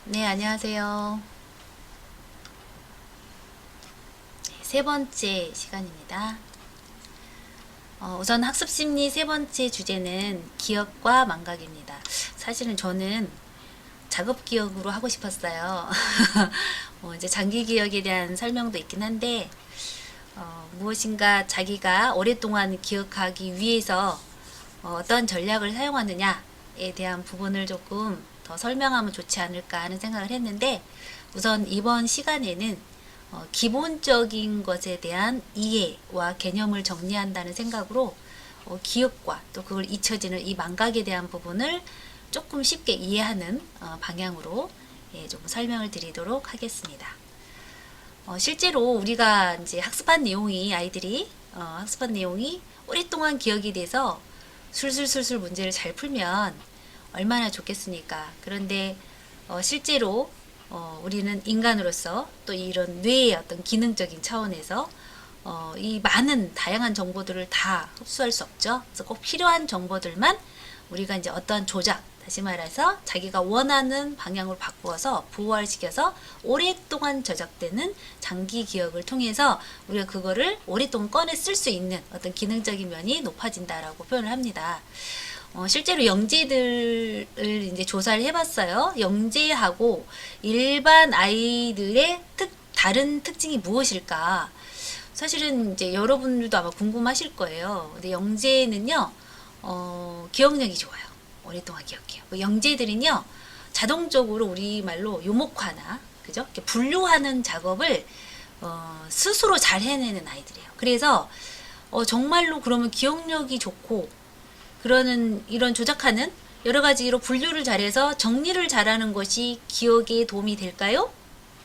네, 안녕하세요. 세 번째 시간입니다. 우선 학습심리 세 번째 주제는 기억과 망각입니다. 사실은 저는 작업 기억으로 하고 싶었어요. 이제 장기 기억에 대한 설명도 있긴 한데, 무엇인가 자기가 오랫동안 기억하기 위해서 어떤 전략을 사용하느냐에 대한 부분을 조금 더 설명하면 좋지 않을까 하는 생각을 했는데, 우선 이번 시간에는 기본적인 것에 대한 이해와 개념을 정리한다는 생각으로 기억과 또 그걸 잊혀지는 이 망각에 대한 부분을 조금 쉽게 이해하는 방향으로 조금 설명을 드리도록 하겠습니다. 실제로 우리가 이제 학습한 내용이 아이들이 학습한 내용이 오랫동안 기억이 돼서 술술술술 문제를 잘 풀면 얼마나 좋겠습니까? 그런데 실제로 우리는 인간으로서 또 이런 뇌의 어떤 기능적인 차원에서 이 많은 다양한 정보들을 다 흡수할 수 없죠. 그래서 꼭 필요한 정보들만 우리가 이제 어떠한 조작, 다시 말해서 자기가 원하는 방향으로 바꾸어서 부활시켜서 오랫동안 저장되는 장기 기억을 통해서 우리가 그거를 오랫동안 꺼내 쓸 수 있는 어떤 기능적인 면이 높아진다라고 표현을 합니다. 실제로 영재들을 이제 조사를 해봤어요. 영재하고 일반 아이들의 다른 특징이 무엇일까? 사실은 이제 여러분들도 아마 궁금하실 거예요. 근데 영재는요, 기억력이 좋아요. 오랫동안 기억해요. 영재들은요, 자동적으로 우리말로 요목화나, 그죠? 이렇게 분류하는 작업을 스스로 잘 해내는 아이들이에요. 그래서 정말로 그러면 기억력이 좋고, 그러는 이런 조작하는 여러 가지로 분류를 잘해서 정리를 잘하는 것이 기억에 도움이 될까요?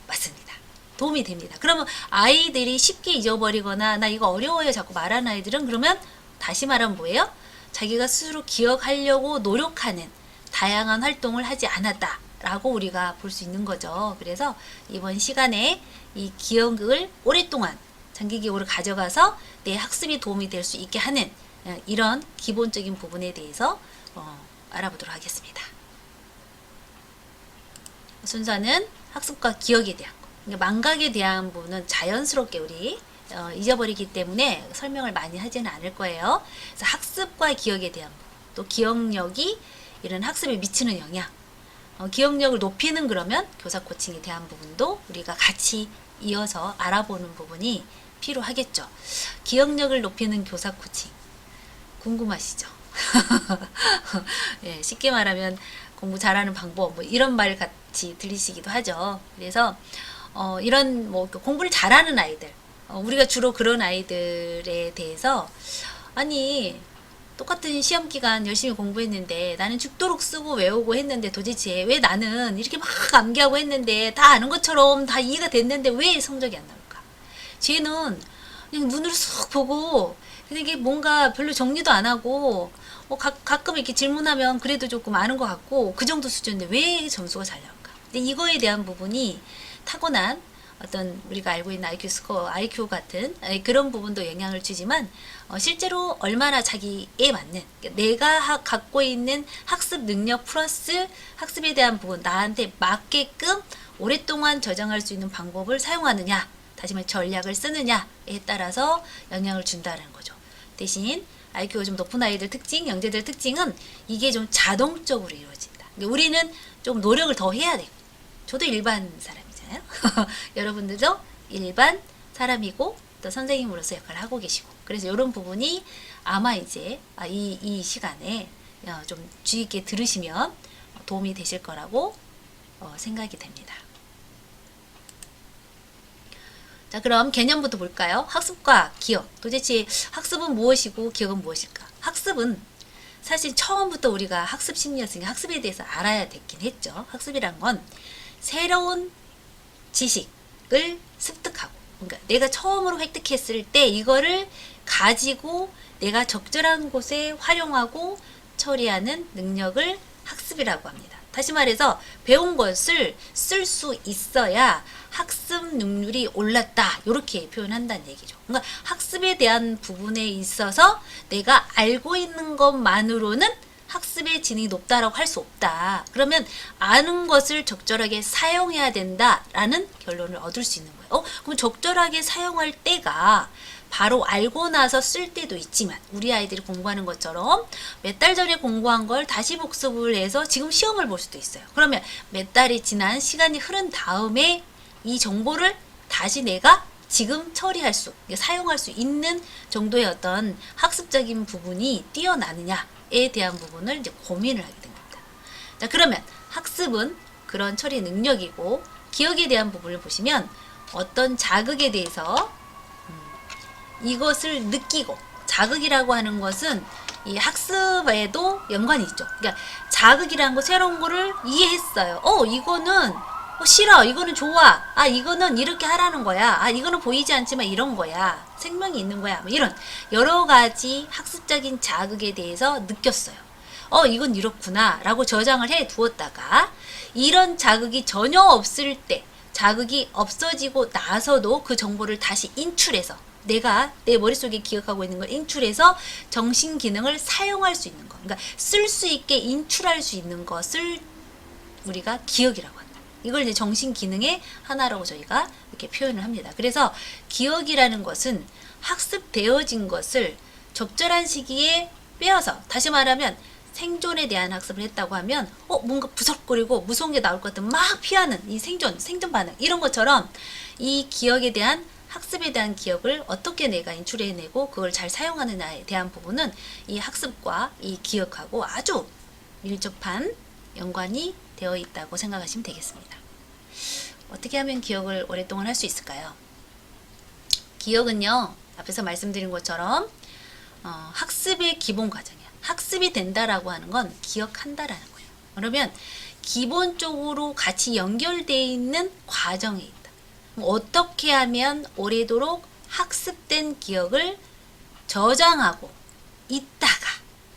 맞습니다. 도움이 됩니다. 그러면 아이들이 쉽게 잊어버리거나 나 이거 어려워요 자꾸 말하는 아이들은 그러면 다시 말하면 뭐예요? 자기가 스스로 기억하려고 노력하는 다양한 활동을 하지 않았다라고 우리가 볼 수 있는 거죠. 그래서 이번 시간에 이 기억을 오랫동안 장기 기억으로 가져가서 내 학습에 도움이 될 수 있게 하는 이런 기본적인 부분에 대해서 알아보도록 하겠습니다. 순서는 학습과 기억에 대한 거. 그러니까 망각에 대한 부분은 자연스럽게 우리 잊어버리기 때문에 설명을 많이 하지는 않을 거예요. 그래서 학습과 기억에 대한 부분, 또 기억력이 이런 학습에 미치는 영향, 기억력을 높이는 그러면 교사 코칭에 대한 부분도 우리가 같이 이어서 알아보는 부분이 필요하겠죠. 기억력을 높이는 교사 코칭 궁금하시죠? 예, 쉽게 말하면 공부 잘하는 방법 뭐 이런 말 같이 들리시기도 하죠. 그래서 이런 뭐 공부를 잘하는 아이들, 우리가 주로 그런 아이들에 대해서 아니 똑같은 시험 기간 열심히 공부했는데 나는 죽도록 쓰고 외우고 했는데 도대체 왜 나는 이렇게 막 암기하고 했는데 다 아는 것처럼 다 이해가 됐는데 왜 성적이 안 나올까? 쟤는 그냥 눈으로 쑥 보고 근데 이게 뭔가 별로 정리도 안 하고 가끔 이렇게 질문하면 그래도 조금 아는 것 같고 그 정도 수준인데 왜 점수가 잘 나올까? 근데 이거에 대한 부분이 타고난 어떤 우리가 알고 있는 IQ 스코어, IQ 같은 그런 부분도 영향을 주지만 실제로 얼마나 자기에 맞는 내가 갖고 있는 학습 능력 플러스 학습에 대한 부분 나한테 맞게끔 오랫동안 저장할 수 있는 방법을 사용하느냐 다시 말해 전략을 쓰느냐에 따라서 영향을 준다는 거죠. 대신 IQ가 좀 높은 아이들 특징, 영재들 특징은 이게 좀 자동적으로 이루어진다. 우리는 좀 노력을 더 해야 돼요. 저도 일반 사람이잖아요. 여러분들도 일반 사람이고 또 선생님으로서 역할을 하고 계시고 그래서 이런 부분이 아마 이제 이 시간에 좀 주의 있게 들으시면 도움이 되실 거라고 생각이 됩니다. 자, 그럼 개념부터 볼까요? 학습과 기억. 도대체 학습은 무엇이고 기억은 무엇일까? 학습은 사실 처음부터 우리가 학습 심리였으니까 학습에 대해서 알아야 됐긴 했죠. 학습이란 건 새로운 지식을 습득하고, 그러니까 내가 처음으로 획득했을 때 이거를 가지고 내가 적절한 곳에 활용하고 처리하는 능력을 학습이라고 합니다. 다시 말해서 배운 것을 쓸 수 있어야 학습 능률이 올랐다 이렇게 표현한다는 얘기죠. 그러니까 학습에 대한 부분에 있어서 내가 알고 있는 것만으로는 학습의 지능이 높다라고 할 수 없다. 그러면 아는 것을 적절하게 사용해야 된다라는 결론을 얻을 수 있는 거예요. 그럼 적절하게 사용할 때가 바로 알고 나서 쓸 때도 있지만 우리 아이들이 공부하는 것처럼 몇 달 전에 공부한 걸 다시 복습을 해서 지금 시험을 볼 수도 있어요. 그러면 몇 달이 지난 시간이 흐른 다음에 이 정보를 다시 내가 지금 처리할 수, 사용할 수 있는 정도의 어떤 학습적인 부분이 뛰어나느냐에 대한 부분을 이제 고민을 하게 된 겁니다. 자, 그러면 학습은 그런 처리 능력이고 기억에 대한 부분을 보시면 어떤 자극에 대해서 이것을 느끼고 자극이라고 하는 것은 이 학습에도 연관이 있죠. 그러니까 자극이라는 거 새로운 거를 이해했어요. 이거는 싫어. 이거는 좋아. 이거는 이렇게 하라는 거야. 이거는 보이지 않지만 이런 거야. 생명이 있는 거야. 뭐 이런 여러 가지 학습적인 자극에 대해서 느꼈어요. 이건 이렇구나. 라고 저장을 해 두었다가 이런 자극이 전혀 없을 때 자극이 없어지고 나서도 그 정보를 다시 인출해서 내가 내 머릿속에 기억하고 있는 걸 인출해서 정신 기능을 사용할 수 있는 거. 그러니까 쓸 수 있게 인출할 수 있는 것을 우리가 기억이라고 합니다. 이걸 이제 정신 기능의 하나라고 저희가 이렇게 표현을 합니다. 그래서 기억이라는 것은 학습되어진 것을 적절한 시기에 빼어서, 다시 말하면 생존에 대한 학습을 했다고 하면 뭔가 부석거리고 무서운 게 나올 것 같으면 막 피하는 이 생존 반응 이런 것처럼 이 기억에 대한 학습에 대한 기억을 어떻게 내가 인출해내고 그걸 잘 사용하느냐에 대한 부분은 이 학습과 이 기억하고 아주 밀접한 연관이 되어 있다고 생각하시면 되겠습니다. 어떻게 하면 기억을 오랫동안 할 수 있을까요? 기억은요, 앞에서 말씀드린 것처럼 학습의 기본 과정이야. 학습이 된다라고 하는 건 기억한다라는 거예요. 그러면 기본적으로 같이 연결되어 있는 과정이 있다. 어떻게 하면 오래도록 학습된 기억을 저장하고 있다가,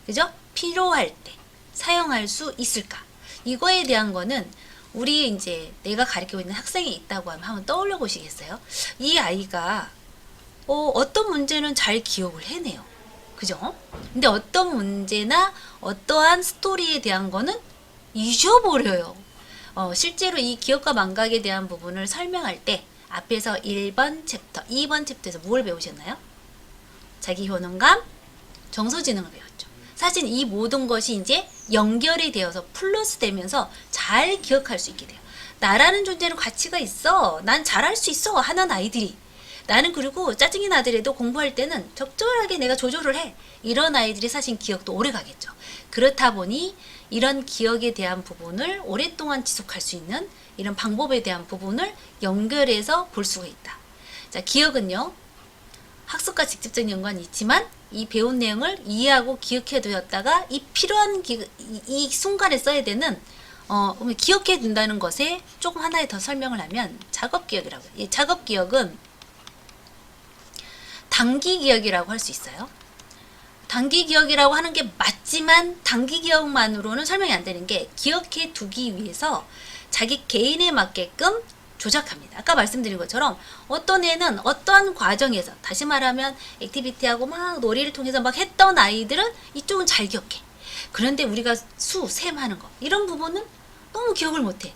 그죠? 필요할 때 사용할 수 있을까? 이거에 대한 거는 우리 이제 내가 가르치고 있는 학생이 있다고 하면 한번 떠올려 보시겠어요? 이 아이가 어떤 문제는 잘 기억을 해내요. 그죠? 근데 어떤 문제나 어떠한 스토리에 대한 거는 잊어버려요. 실제로 이 기억과 망각에 대한 부분을 설명할 때 앞에서 1번 챕터, 2번 챕터에서 뭘 배우셨나요? 자기 효능감, 정서지능을 배웠죠. 사실 이 모든 것이 이제 연결이 되어서 플러스 되면서 잘 기억할 수 있게 돼요. 나라는 존재는 가치가 있어. 난 잘할 수 있어. 하는 아이들이. 나는 그리고 짜증이 나더라도 공부할 때는 적절하게 내가 조절을 해. 이런 아이들이 사실 기억도 오래 가겠죠. 그렇다 보니 이런 기억에 대한 부분을 오랫동안 지속할 수 있는 이런 방법에 대한 부분을 연결해서 볼 수가 있다. 자, 기억은요, 학습과 직접적인 연관이 있지만 이 배운 내용을 이해하고 기억해 두었다가 이 필요한 이 순간에 써야 되는 기억해 둔다는 것에 조금 하나에 더 설명을 하면 작업기억이라고 해요. 이 작업기억은 단기 기억이라고 할 수 있어요. 단기 기억이라고 하는 게 맞지만 단기 기억만으로는 설명이 안 되는 게 기억해 두기 위해서 자기 개인에 맞게끔 조작합니다. 아까 말씀드린 것처럼 어떤 애는 어떠한 과정에서, 다시 말하면 액티비티하고 막 놀이를 통해서 막 했던 아이들은 이쪽은 잘 기억해. 그런데 우리가 셈 하는 거 이런 부분은 너무 기억을 못해.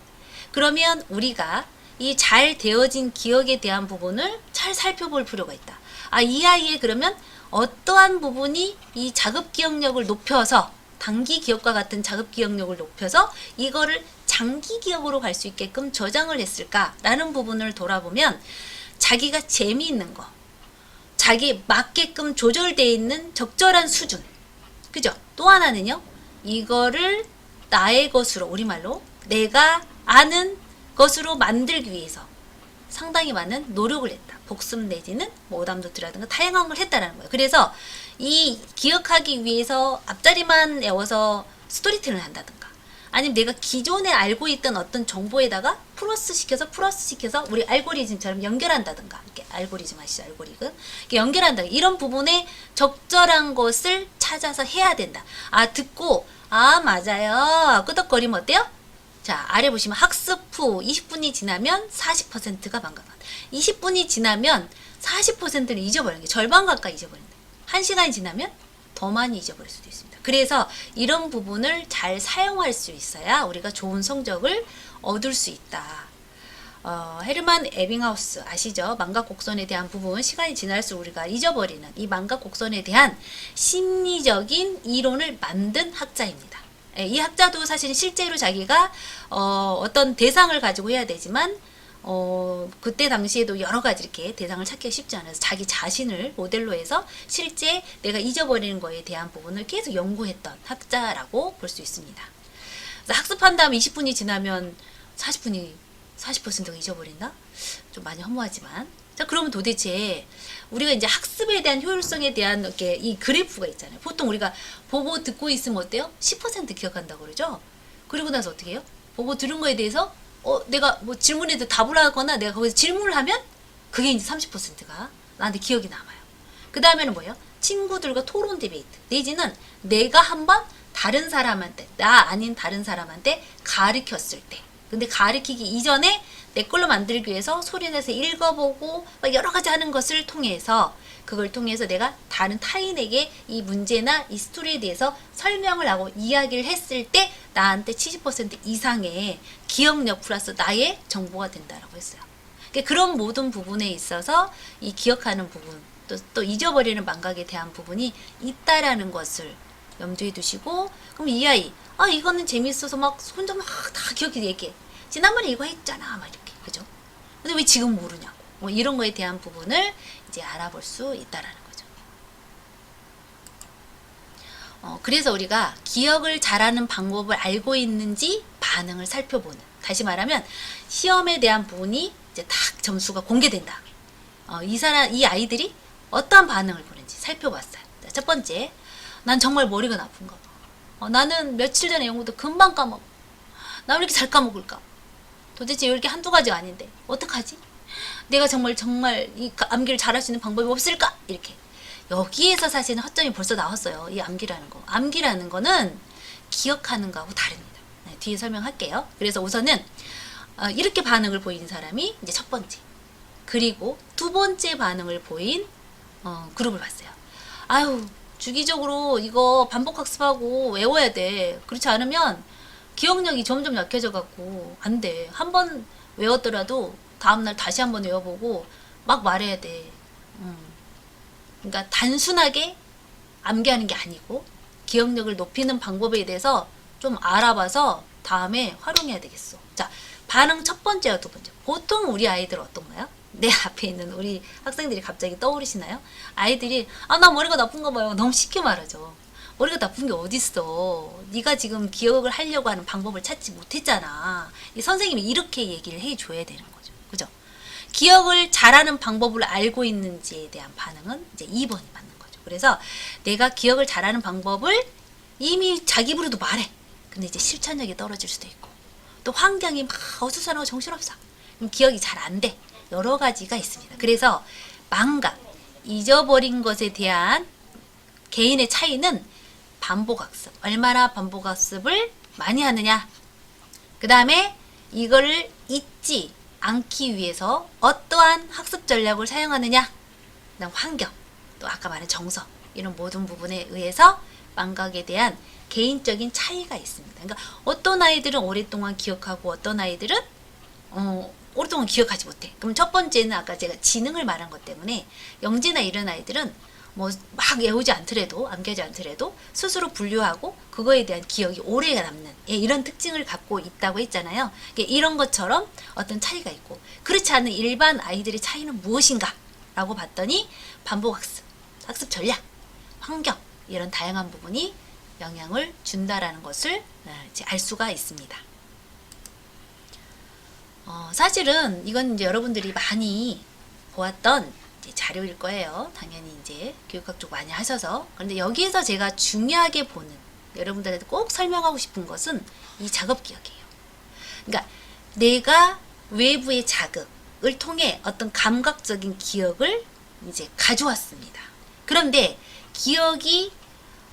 그러면 우리가 이 잘 되어진 기억에 대한 부분을 잘 살펴볼 필요가 있다. 이 아이의 그러면 어떠한 부분이 이 자급 기억력을 높여서, 단기 기억과 같은 자급 기억력을 높여서 이거를 장기 기억으로 갈 수 있게끔 저장을 했을까라는 부분을 돌아보면 자기가 재미있는 거, 자기 맞게끔 조절되어 있는 적절한 수준, 그죠? 또 하나는요, 이거를 나의 것으로, 우리말로 내가 아는 것으로 만들기 위해서 상당히 많은 노력을 했다. 복습 내지는 뭐 오답노트라든가 다양한 걸 했다라는 거예요. 그래서 이 기억하기 위해서 앞자리만 외워서 스토리텔링을 한다든가, 아니면 내가 기존에 알고 있던 어떤 정보에다가 플러스 시켜서 우리 알고리즘처럼 연결한다든가, 이렇게 알고리즘 아시죠? 알고리즘 이렇게 연결한다. 이런 부분에 적절한 것을 찾아서 해야 된다. 듣고 맞아요. 끄덕거리면 어때요? 자, 아래 보시면 학습 후 20분이 지나면 40%가 망각한다. 20분이 지나면 40%는 잊어버리는 게 절반 가까이 잊어버린다. 1시간이 지나면 더 많이 잊어버릴 수도 있습니다. 그래서 이런 부분을 잘 사용할 수 있어야 우리가 좋은 성적을 얻을 수 있다. 헤르만 에빙하우스 아시죠? 망각 곡선에 대한 부분 시간이 지날수록 우리가 잊어버리는 이 망각 곡선에 대한 심리적인 이론을 만든 학자입니다. 이 학자도 사실 실제로 자기가 어떤 대상을 가지고 해야 되지만 그때 당시에도 여러 가지 이렇게 대상을 찾기가 쉽지 않아서 자기 자신을 모델로 해서 실제 내가 잊어버리는 거에 대한 부분을 계속 연구했던 학자라고 볼 수 있습니다. 학습한 다음 20분이 지나면 40%가 잊어버린다? 좀 많이 허무하지만. 자, 그러면 도대체 우리가 이제 학습에 대한 효율성에 대한 이렇게 이 그래프가 있잖아요. 보통 우리가 보고 듣고 있으면 어때요? 10% 기억한다고 그러죠? 그리고 나서 어떻게 해요? 보고 들은 거에 대해서 내가 뭐 질문에도 답을 하거나 내가 거기서 질문을 하면 그게 이제 30%가 나한테 기억이 남아요. 그 다음에는 뭐예요? 친구들과 토론 디베이트. 내지는 내가 한번 다른 사람한테, 나 아닌 다른 사람한테 가르쳤을 때. 근데 가르치기 이전에 내 걸로 만들기 위해서 소리내서 읽어보고 막 여러 가지 하는 것을 통해서 그걸 통해서 내가 다른 타인에게 이 문제나 이 스토리에 대해서 설명을 하고 이야기를 했을 때 나한테 70% 이상의 기억력 플러스 나의 정보가 된다라고 했어요. 그러니까 그런 모든 부분에 있어서 이 기억하는 부분 또 잊어버리는 망각에 대한 부분이 있다라는 것을 염두에 두시고 그럼 이 아이 이거는 재밌어서 막 혼자 막 다 기억이 얘기해. 지난번에 이거 했잖아 막 이렇게 그죠? 근데 왜 지금 모르냐고 뭐 이런 거에 대한 부분을 이제 알아볼 수 있다라는 거죠. 그래서 우리가 기억을 잘하는 방법을 알고 있는지 반응을 살펴보는 다시 말하면 시험에 대한 부분이 이제 딱 점수가 공개된다. 이 아이들이 어떠한 반응을 보는지 살펴봤어요. 자, 첫 번째 난 정말 머리가 나쁜가 봐. 나는 며칠 전에 영어도 금방 까먹어. 나 왜 이렇게 잘 까먹을까? 도대체 이렇게 한두 가지가 아닌데 어떡하지? 내가 정말 이 암기를 잘할 수 있는 방법이 없을까? 이렇게 여기에서 사실은 허점이 벌써 나왔어요. 이 암기라는 거. 암기라는 거는 기억하는 거하고 다릅니다. 네, 뒤에 설명할게요. 그래서 우선은 이렇게 반응을 보인 사람이 이제 첫 번째. 그리고 두 번째 반응을 보인 그룹을 봤어요. 아유 주기적으로 이거 반복 학습하고 외워야 돼. 그렇지 않으면 기억력이 점점 약해져 갖고 안 돼. 한 번 외웠더라도 다음날 다시 한번 외워보고 막 말해야 돼. 그러니까 단순하게 암기하는 게 아니고 기억력을 높이는 방법에 대해서 좀 알아봐서 다음에 활용해야 되겠어. 자, 반응 첫 번째와 두 번째. 보통 우리 아이들 어떤가요? 내 앞에 있는 우리 학생들이 갑자기 떠오르시나요? 아이들이 나 머리가 나쁜가 봐요. 너무 쉽게 말하죠. 머리가 나쁜 게 어딨어. 네가 지금 기억을 하려고 하는 방법을 찾지 못했잖아. 이 선생님이 이렇게 얘기를 해줘야 되는 거죠. 그죠? 기억을 잘하는 방법을 알고 있는지에 대한 반응은 이제 2번이 맞는 거죠. 그래서 내가 기억을 잘하는 방법을 이미 자기 입으로도 말해. 근데 이제 실천력이 떨어질 수도 있고 또 환경이 막 어수선하고 정신없어. 그럼 기억이 잘 안 돼. 여러 가지가 있습니다. 그래서 망각, 잊어버린 것에 대한 개인의 차이는 반복학습, 얼마나 반복학습을 많이 하느냐. 그 다음에 이거를 잊지 않기 위해서 어떠한 학습 전략을 사용하느냐. 그 다음 환경, 또 아까 말한 정서, 이런 모든 부분에 의해서 망각에 대한 개인적인 차이가 있습니다. 그러니까 어떤 아이들은 오랫동안 기억하고 어떤 아이들은 오랫동안 기억하지 못해. 그럼 첫 번째는 아까 제가 지능을 말한 것 때문에 영재나 이런 아이들은 뭐 막 외우지 않더라도 암기하지 않더라도 스스로 분류하고 그거에 대한 기억이 오래 남는 이런 특징을 갖고 있다고 했잖아요. 이런 것처럼 어떤 차이가 있고 그렇지 않은 일반 아이들의 차이는 무엇인가 라고 봤더니 반복학습, 학습 전략, 환경 이런 다양한 부분이 영향을 준다라는 것을 이제 알 수가 있습니다. 사실은 이건 이제 여러분들이 많이 보았던 자료일 거예요. 당연히 이제 교육학 쪽 많이 하셔서. 그런데 여기에서 제가 중요하게 보는 여러분들한테 꼭 설명하고 싶은 것은 이 작업 기억이에요. 그러니까 내가 외부의 자극을 통해 어떤 감각적인 기억을 이제 가져왔습니다. 그런데 기억이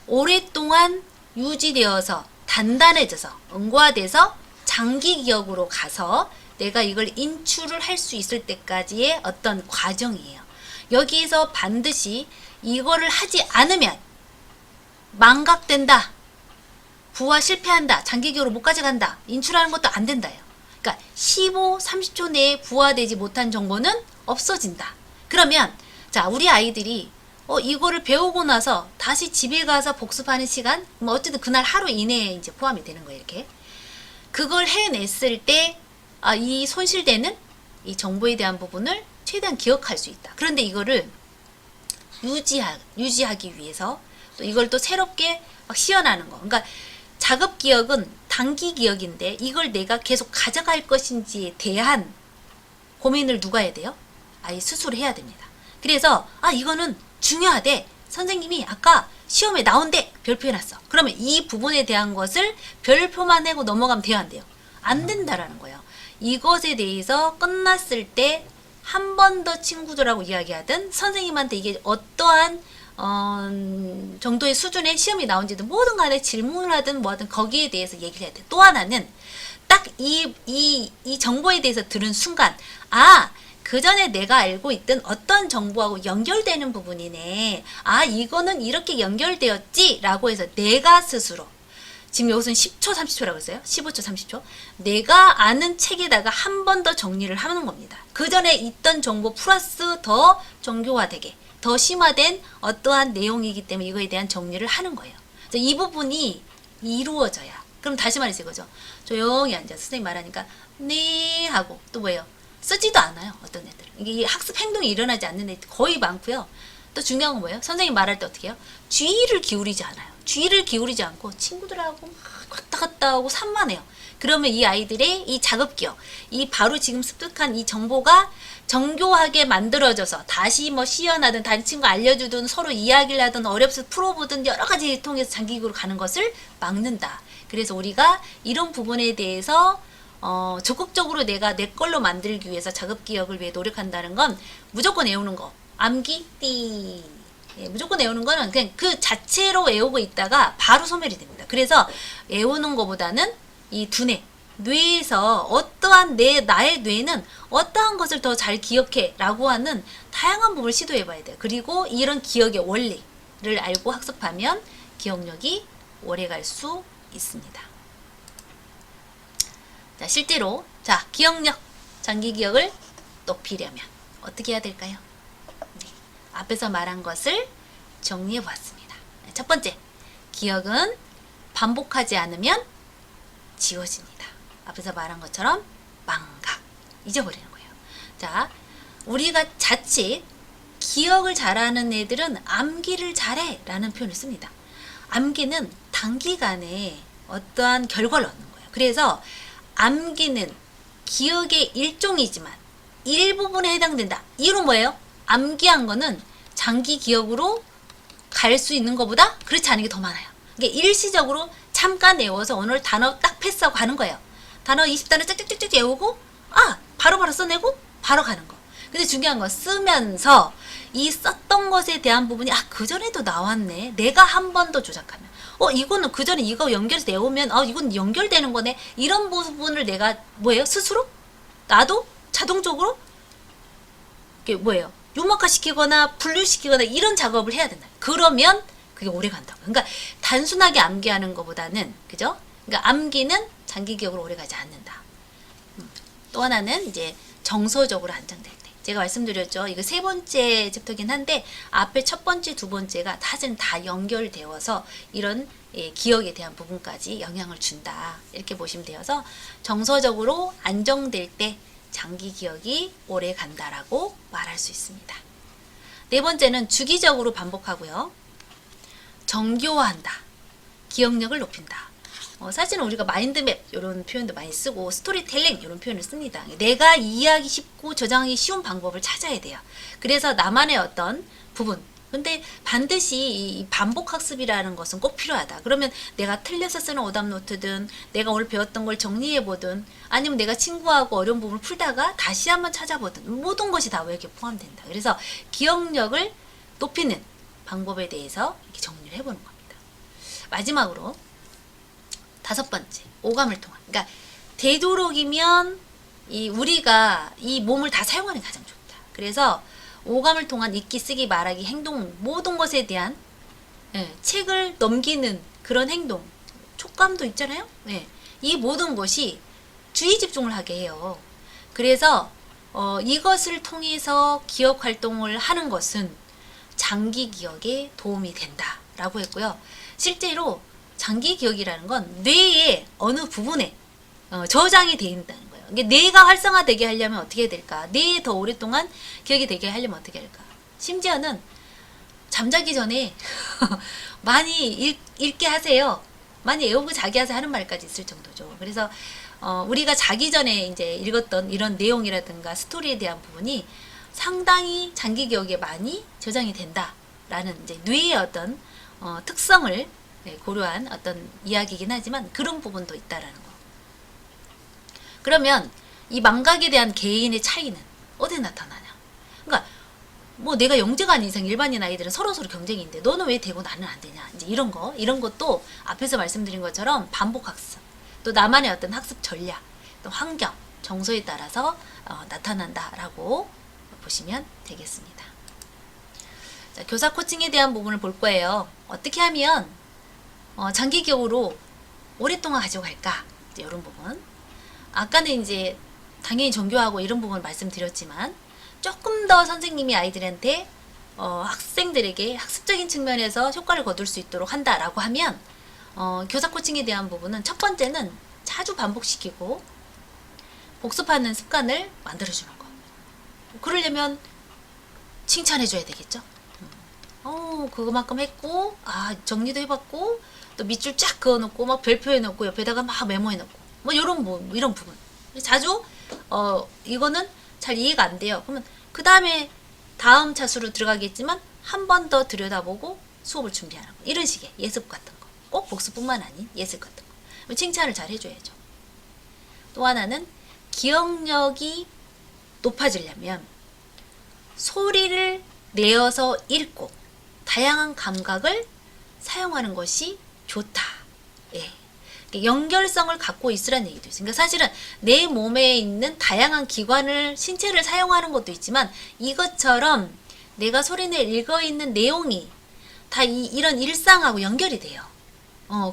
오랫동안 유지되어서 단단해져서 응고화돼서 장기 기억으로 가서 내가 이걸 인출을 할 수 있을 때까지의 어떤 과정이에요. 여기에서 반드시 이거를 하지 않으면 망각된다. 부화 실패한다. 장기기억으로 못 가져간다. 인출하는 것도 안 된다요. 그러니까 15, 30초 내에 부화되지 못한 정보는 없어진다. 그러면 자, 우리 아이들이 이거를 배우고 나서 다시 집에 가서 복습하는 시간, 뭐 어쨌든 그날 하루 이내에 이제 포함이 되는 거예요. 이렇게 그걸 해냈을 때 이 손실되는 이 정보에 대한 부분을 최대한 기억할 수 있다. 그런데 이거를 유지하기 위해서 또 이걸 또 새롭게 막 시연하는 거. 그러니까 작업 기억은 단기 기억인데 이걸 내가 계속 가져갈 것인지에 대한 고민을 누가 해야 돼요? 아이 스스로 해야 됩니다. 그래서 이거는 중요하대. 선생님이 아까 시험에 나온대. 별표 해놨어. 그러면 이 부분에 대한 것을 별표만 내고 넘어가면 돼요, 안 돼요? 안 된다라는 거예요. 이것에 대해서 끝났을 때 한 번 더 친구들하고 이야기하든 선생님한테 이게 어떠한 정도의 수준의 시험이 나온지든 뭐든 간에 질문을 하든 뭐하든 거기에 대해서 얘기를 해야 돼. 또 하나는 딱 이 정보에 대해서 들은 순간 그 전에 내가 알고 있던 어떤 정보하고 연결되는 부분이네. 이거는 이렇게 연결되었지 라고 해서 내가 스스로 지금 여기서는 10초 30초라고 했어요. 15초 30초. 내가 아는 책에다가 한 번 더 정리를 하는 겁니다. 그 전에 있던 정보 플러스 더 정교화되게 더 심화된 어떠한 내용이기 때문에 이거에 대한 정리를 하는 거예요. 이 부분이 이루어져야. 그럼 다시 말해서 이거죠. 조용히 앉아서 선생님 말하니까 네 하고 또 뭐예요? 쓰지도 않아요. 어떤 애들은. 이게 학습 행동이 일어나지 않는 애들 거의 많고요. 또 중요한 건 뭐예요? 선생님 말할 때 어떻게 해요? 주의를 기울이지 않아요. 주의를 기울이지 않고 친구들하고 막 왔다 갔다 하고 산만해요. 그러면 이 아이들의 이 작업기억, 이 바로 지금 습득한 이 정보가 정교하게 만들어져서 다시 뭐 시연하든 다른 친구 알려주든 서로 이야기를 하든 어렵서 풀어보든 여러 가지 통해서 장기기록으로 가는 것을 막는다. 그래서 우리가 이런 부분에 대해서 적극적으로 내가 내 걸로 만들기 위해서 작업기억을 위해 노력한다는 건 무조건 외우는 거. 암기 띠. 무조건 외우는 거는 그냥 그 자체로 외우고 있다가 바로 소멸이 됩니다. 그래서 외우는 것보다는 이 두뇌, 뇌에서 어떠한 나의 뇌는 어떠한 것을 더 잘 기억해 라고 하는 다양한 부분을 시도해 봐야 돼요. 그리고 이런 기억의 원리를 알고 학습하면 기억력이 오래 갈 수 있습니다. 자, 실제로 기억력, 장기 기억을 높이려면 어떻게 해야 될까요? 앞에서 말한 것을 정리해 보았습니다. 첫 번째, 기억은 반복하지 않으면 지워집니다. 앞에서 말한 것처럼 망각, 잊어버리는 거예요. 자, 우리가 자칫 기억을 잘하는 애들은 암기를 잘해 라는 표현을 씁니다. 암기는 단기간에 어떠한 결과를 얻는 거예요. 그래서 암기는 기억의 일종이지만 일부분에 해당된다. 이유는 뭐예요? 암기한 거는 장기 기억으로 갈 수 있는 것보다 그렇지 않은 게 더 많아요. 이게 일시적으로 잠깐 외워서 오늘 단어 딱 패스하고 가는 거예요. 단어 20단어 쫙쫙쫙쫙 외우고 바로바로 써내고 바로 가는 거. 근데 중요한 건 쓰면서 이 썼던 것에 대한 부분이 그전에도 나왔네. 내가 한 번 더 조작하면 이거는 그전에 이거 연결해서 외우면 이건 연결되는 거네. 이런 부분을 내가 뭐예요? 스스로? 나도 자동적으로 이게 뭐예요? 유목화 시키거나 분류시키거나 이런 작업을 해야 된다. 그러면 그게 오래 간다고. 그러니까 단순하게 암기하는 것보다는 그죠? 그러니까 암기는 장기 기억으로 오래 가지 않는다. 또 하나는 이제 정서적으로 안정될 때. 제가 말씀드렸죠. 이거 세 번째 챕터긴 한데 앞에 첫 번째, 두 번째가 사실은 다 연결되어서 이런 기억에 대한 부분까지 영향을 준다. 이렇게 보시면 되어서 정서적으로 안정될 때 장기 기억이 오래 간다라고 말할 수 있습니다. 네 번째는 주기적으로 반복하고요. 정교화한다. 기억력을 높인다. 사실은 우리가 마인드맵 이런 표현도 많이 쓰고 스토리텔링 이런 표현을 씁니다. 내가 이해하기 쉽고 저장하기 쉬운 방법을 찾아야 돼요. 그래서 나만의 어떤 부분 근데 반드시 이 반복 학습이라는 것은 꼭 필요하다. 그러면 내가 틀려서 쓰는 오답 노트든 내가 오늘 배웠던 걸 정리해 보든 아니면 내가 친구하고 어려운 부분을 풀다가 다시 한번 찾아보든 모든 것이 다 여기에 포함된다. 그래서 기억력을 높이는 방법에 대해서 이렇게 정리를 해보는 겁니다. 마지막으로 다섯 번째, 오감을 통한. 그러니까 되도록이면 우리가 이 몸을 다 사용하는 게 가장 좋다. 그래서 오감을 통한 읽기, 쓰기, 말하기, 행동 모든 것에 대한 예, 책을 넘기는 그런 행동, 촉감도 있잖아요. 예, 이 모든 것이 주의 집중을 하게 해요. 그래서 이것을 통해서 기억 활동을 하는 것은 장기 기억에 도움이 된다라고 했고요. 실제로 장기 기억이라는 건 뇌의 어느 부분에 저장이 되어 있다는 거예요. 이게 뇌가 활성화되게 하려면 어떻게 해야 될까? 뇌에 더 오랫동안 기억이 되게 하려면 어떻게 할까? 심지어는 잠자기 전에 많이 읽게 하세요. 많이 애우고 자기 하세요 하는 말까지 있을 정도죠. 그래서 우리가 자기 전에 이제 읽었던 이런 내용이라든가 스토리에 대한 부분이 상당히 장기 기억에 많이 저장이 된다라는 이제 뇌의 어떤 특성을 고려한 어떤 이야기이긴 하지만 그런 부분도 있다라는 거. 그러면 이 망각에 대한 개인의 차이는 어디에 나타나냐? 그러니까 뭐 내가 영재가 아닌 이상 일반인 아이들은 서로서로 경쟁인데 너는 왜 되고 나는 안 되냐? 이제 이런 것도 앞에서 말씀드린 것처럼 반복 학습, 또 나만의 어떤 학습 전략, 또 환경, 정서에 따라서 나타난다라고 보시면 되겠습니다. 자, 교사 코칭에 대한 부분을 볼 거예요. 어떻게 하면 장기 기억으로 오랫동안 가지고 갈까? 이제 이런 부분. 아까는 이제 당연히 정교하고 이런 부분 말씀드렸지만 조금 더 선생님이 아이들한테 학생들에게 학습적인 측면에서 효과를 거둘 수 있도록 한다라고 하면 교사 코칭에 대한 부분은 첫 번째는 자주 반복시키고 복습하는 습관을 만들어주는 거. 그러려면 칭찬해줘야 되겠죠. 그거만큼 했고, 정리도 해봤고, 또 밑줄 쫙 그어놓고, 막 별표해놓고, 옆에다가 막 메모해놓고, 이런 부분. 자주, 이거는 잘 이해가 안 돼요. 그러면, 그 다음에 다음 차수로 들어가겠지만, 한 번 더 들여다보고 수업을 준비하는 거. 이런 식의 예습 같은 거. 꼭 복습뿐만 아닌 예습 같은 거. 칭찬을 잘 해줘야죠. 또 하나는, 기억력이 높아지려면, 소리를 내어서 읽고, 다양한 감각을 사용하는 것이 좋다. 예. 연결성을 갖고 있으라는 얘기도 있어요. 그러니까 사실은 내 몸에 있는 다양한 기관을, 신체를 사용하는 것도 있지만 이것처럼 내가 소리내 읽어 있는 내용이 다 이런 일상하고 연결이 돼요.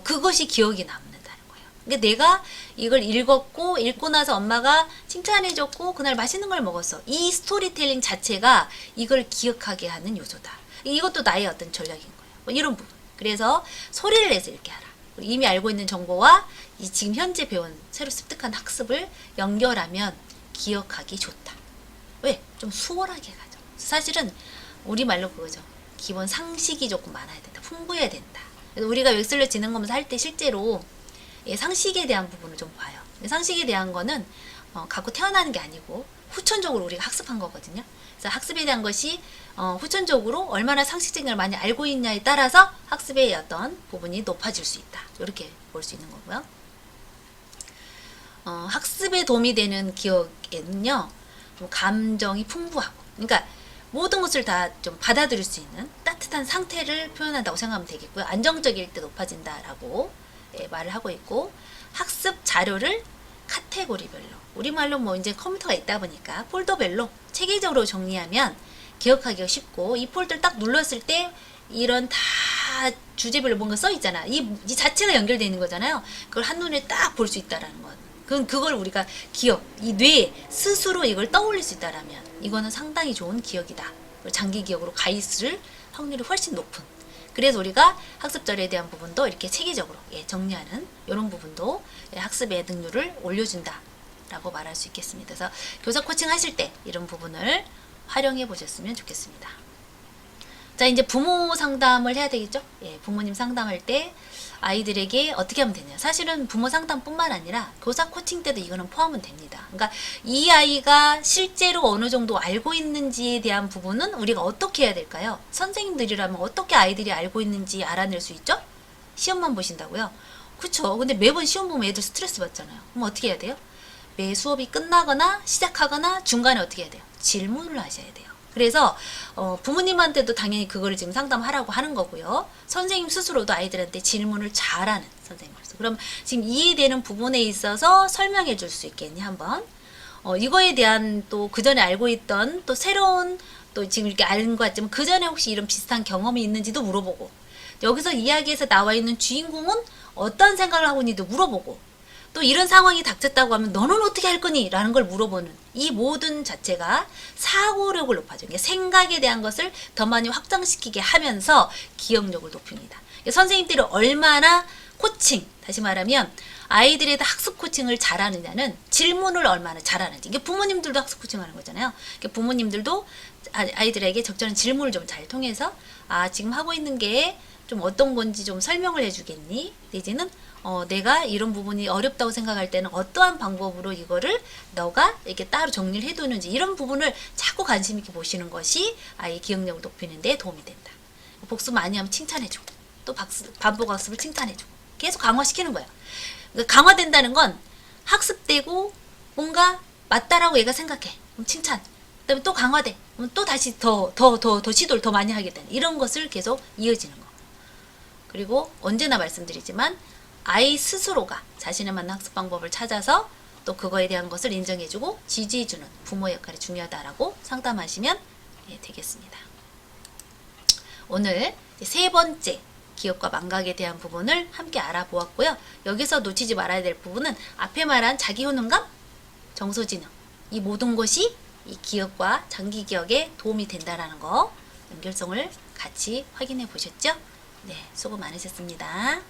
그것이 기억이 남는다는 거예요. 그러니까 내가 이걸 읽고 나서 엄마가 칭찬해줬고 그날 맛있는 걸 먹었어. 이 스토리텔링 자체가 이걸 기억하게 하는 요소다. 이것도 나의 어떤 전략인 거예요. 이런 부분. 그래서 소리를 내서 읽게 하라. 이미 알고 있는 정보와 이 지금 현재 배운 새로 습득한 학습을 연결하면 기억하기 좋다. 왜? 좀 수월하게 가죠. 사실은 우리말로 그거죠. 기본 상식이 조금 많아야 된다. 풍부해야 된다. 그래서 우리가 웩슬러 지능검사 할 때 실제로 상식에 대한 부분을 좀 봐요. 상식에 대한 거는 갖고 태어나는 게 아니고 후천적으로 우리가 학습한 거거든요. 그래서 학습에 대한 것이 후천적으로 얼마나 상식적인 걸 많이 알고 있냐에 따라서 학습의 어떤 부분이 높아질 수 있다. 이렇게 볼 수 있는 거고요. 학습에 도움이 되는 기억에는요, 좀 감정이 풍부하고, 그러니까 모든 것을 다 좀 받아들일 수 있는 따뜻한 상태를 표현한다고 생각하면 되겠고요. 안정적일 때 높아진다라고 말을 하고 있고, 학습 자료를 카테고리별로, 우리말로 뭐 이제 컴퓨터가 있다 보니까 폴더별로 체계적으로 정리하면 기억하기가 쉽고, 이 폴더를 딱 눌렀을 때 이런 다 주제별로 뭔가 써 있잖아. 이 자체가 연결되어 있는 거잖아요. 그걸 한눈에 딱 볼 수 있다라는 것. 그걸 우리가 기억, 이 뇌 스스로 이걸 떠올릴 수 있다라면 이거는 상당히 좋은 기억이다. 장기 기억으로 가 있을 확률이 훨씬 높은. 그래서 우리가 학습절에 대한 부분도 이렇게 체계적으로 정리하는 이런 부분도 학습의 능률을 올려준다라고 말할 수 있겠습니다. 그래서 교사 코칭 하실 때 이런 부분을 활용해 보셨으면 좋겠습니다. 자, 이제 부모 상담을 해야 되겠죠? 부모님 상담할 때 아이들에게 어떻게 하면 되냐. 사실은 부모 상담뿐만 아니라 교사 코칭 때도 이거는 포함은 됩니다. 그러니까 이 아이가 실제로 어느 정도 알고 있는지에 대한 부분은 우리가 어떻게 해야 될까요? 선생님들이라면 어떻게 아이들이 알고 있는지 알아낼 수 있죠? 시험만 보신다고요? 그쵸. 근데 매번 시험 보면 애들 스트레스 받잖아요. 그럼 어떻게 해야 돼요? 매 수업이 끝나거나 시작하거나 중간에 어떻게 해야 돼요? 질문을 하셔야 돼요. 그래서 부모님한테도 당연히 그거를 지금 상담하라고 하는 거고요. 선생님 스스로도 아이들한테 질문을 잘하는 선생님으로서. 그럼 지금 이해되는 부분에 있어서 설명해 줄 수 있겠니? 한번. 이거에 대한 또 그전에 알고 있던 또 새로운 또 지금 이렇게 아는 것 같지만 그전에 혹시 이런 비슷한 경험이 있는지도 물어보고, 여기서 이야기에서 나와 있는 주인공은 어떤 생각을 하고 있는지도 물어보고, 또 이런 상황이 닥쳤다고 하면 너는 어떻게 할 거니? 라는 걸 물어보는 이 모든 자체가 사고력을 높아져요. 그러니까 생각에 대한 것을 더 많이 확장시키게 하면서 기억력을 높입니다. 그러니까 선생님들이 얼마나 코칭, 다시 말하면 아이들에 대한 학습 코칭을 잘하느냐는 질문을 얼마나 잘하는지. 이게 부모님들도 학습 코칭하는 거잖아요. 그러니까 부모님들도 아이들에게 적절한 질문을 좀 잘 통해서 지금 하고 있는 게 좀 어떤 건지 좀 설명을 해주겠니? 내지는 내가 이런 부분이 어렵다고 생각할 때는 어떠한 방법으로 이거를 너가 이렇게 따로 정리를 해두는지, 이런 부분을 자꾸 관심 있게 보시는 것이 아이의 기억력을 높이는 데 도움이 된다. 복습 많이 하면 칭찬해주고, 또 반복 학습을 칭찬해주고, 계속 강화시키는 거야. 그러니까 강화된다는 건 학습되고 뭔가 맞다라고 얘가 생각해. 그럼 칭찬. 그다음에 또 강화돼. 그럼 또 다시 더 시도를 더 많이 하게 되는, 이런 것을 계속 이어지는 거. 그리고 언제나 말씀드리지만 아이 스스로가 자신에 맞는 학습 방법을 찾아서 또 그거에 대한 것을 인정해주고 지지해주는 부모의 역할이 중요하다라고 상담하시면 되겠습니다. 오늘 세 번째 기억과 망각에 대한 부분을 함께 알아보았고요. 여기서 놓치지 말아야 될 부분은 앞에 말한 자기효능감, 정서지능, 이 모든 것이 이 기억과 장기 기억에 도움이 된다라는 거, 연결성을 같이 확인해 보셨죠? 네, 수고 많으셨습니다.